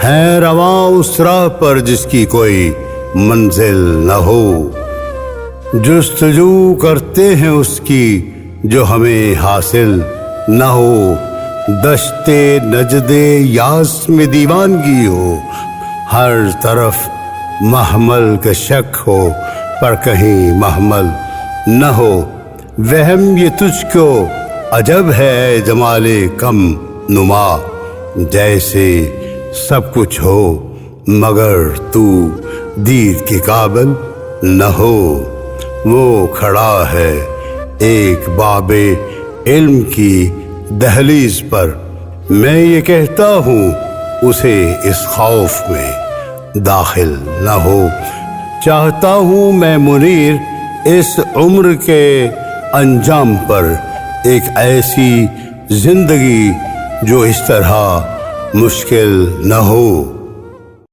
ہے رواں اس راہ پر جس کی کوئی منزل نہ ہو، جستجو کرتے ہیں اس کی جو ہمیں حاصل نہ ہو، دشت نجد یاس میں دیوانگی ہو، ہر طرف محمل کا شک ہو پر کہیں محمل نہ ہو، وہم یہ تجھ کو عجب ہے جمال کم نما، جیسے سب کچھ ہو مگر تو دید کے قابل نہ ہو۔ وہ کھڑا ہے ایک باب علم کی دہلیز پر، میں یہ کہتا ہوں اسے اس خوف میں داخل نہ ہو، چاہتا ہوں میں منیر اس عمر کے انجام پر ایک ایسی زندگی جو اس طرح مشکل نہ ہو۔